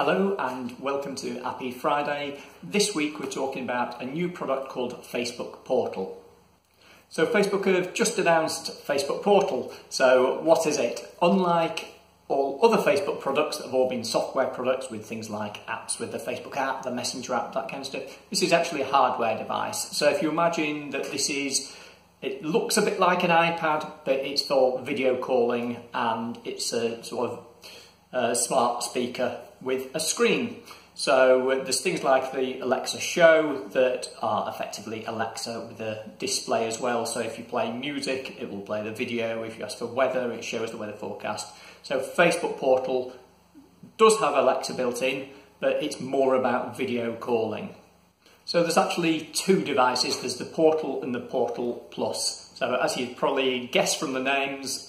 Hello and welcome to Happy Friday. This week we're talking about a new product called Facebook Portal. So Facebook have just announced Facebook Portal. So what is it? Unlike all other Facebook products that have all been software products with things like apps with the Facebook app, the Messenger app, that kind of stuff, this is actually a hardware device. So if you imagine that it looks a bit like an iPad, but it's for video calling and it's a sort of smart speaker with a screen. So there's things like the Alexa Show that are effectively Alexa with a display as well. So if you play music, it will play the video. If you ask for weather, it shows the weather forecast. So Facebook Portal does have Alexa built in, but it's more about video calling. So there's actually two devices. There's the Portal and the Portal Plus. So as you'd probably guess from the names,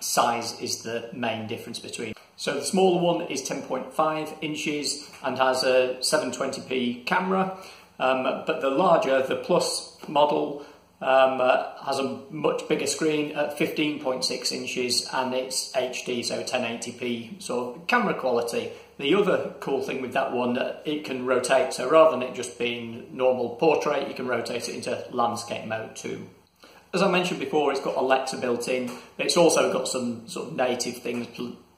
size is the main difference between. So the smaller one is 10.5 inches and has a 720p camera, but the larger, the Plus model, has a much bigger screen at 15.6 inches and it's HD, so 1080p sort of camera quality. The other cool thing with that one, it can rotate, so rather than it just being normal portrait, you can rotate it into landscape mode too. As I mentioned before, it's got Alexa built in, but it's also got some sort of native things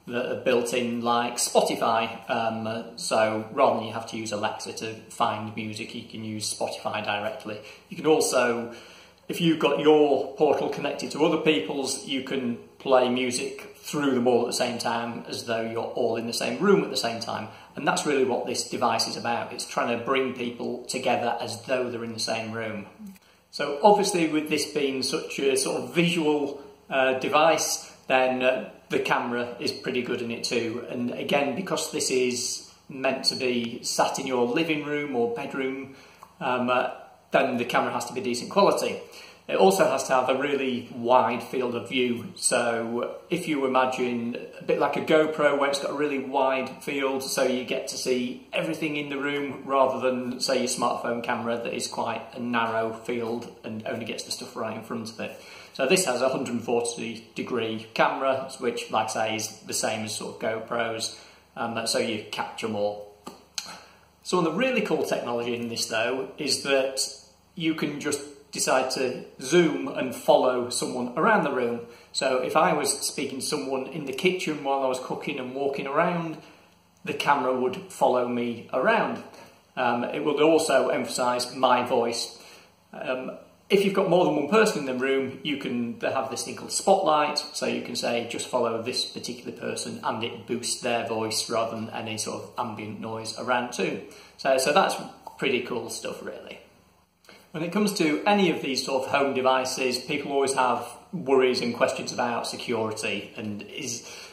that are built in like Spotify, so rather than you have to use Alexa to find music, you can use Spotify directly. You can also, if you've got your Portal connected to other people's, you can play music through them all at the same time as though you're all in the same room at the same time. And that's really what this device is about. It's trying to bring people together as though they're in the same room. So obviously with this being such a sort of visual device, then the camera is pretty good in it too. And again, because this is meant to be sat in your living room or bedroom, then the camera has to be decent quality. It also has to have a really wide field of view. So if you imagine a bit like a GoPro where it's got a really wide field, so you get to see everything in the room rather than, say, your smartphone camera that is quite a narrow field and only gets the stuff right in front of it. So this has a 140-degree camera, which, like I say, is the same as sort of GoPros, so you capture more. So one of the really cool technology in this, though, is that you can just decide to zoom and follow someone around the room. So if I was speaking to someone in the kitchen while I was cooking and walking around, the camera would follow me around. It would also emphasise my voice. If you've got more than one person in the room, they have this thing called Spotlight, so you can say just follow this particular person and it boosts their voice rather than any sort of ambient noise around too. So that's pretty cool stuff, really. When it comes to any of these sort of home devices, people always have worries and questions about security. And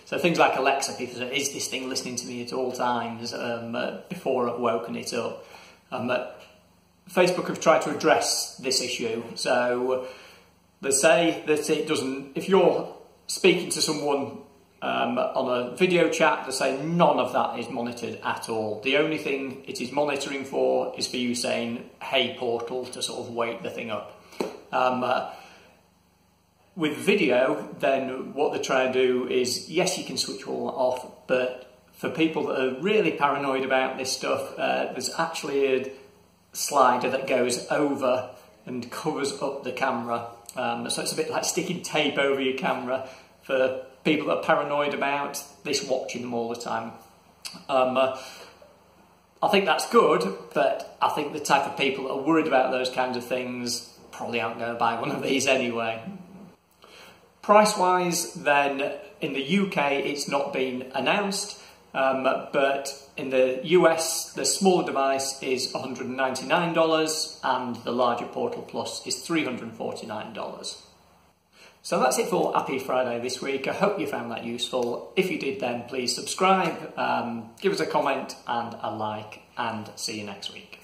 so things like Alexa, people say, is this thing listening to me at all times before I've woken it up? Facebook have tried to address this issue. So they say that it doesn't, if you're speaking to someone on a video chat, they say none of that is monitored at all. The only thing it is monitoring for is for you saying, hey Portal, to sort of wake the thing up. With video, then what they're trying to do is, yes, you can switch all that off, but for people that are really paranoid about this stuff, there's actually a slider that goes over and covers up the camera. So it's a bit like sticking tape over your camera for people that are paranoid about this watching them all the time. I think that's good, but I think the type of people that are worried about those kinds of things probably aren't going to buy one of these anyway. Price-wise, then, in the UK it's not been announced, but in the US the smaller device is $199 and the larger Portal Plus is $349. So that's it for Happy Friday this week. I hope you found that useful. If you did, then please subscribe, give us a comment and a like, and see you next week.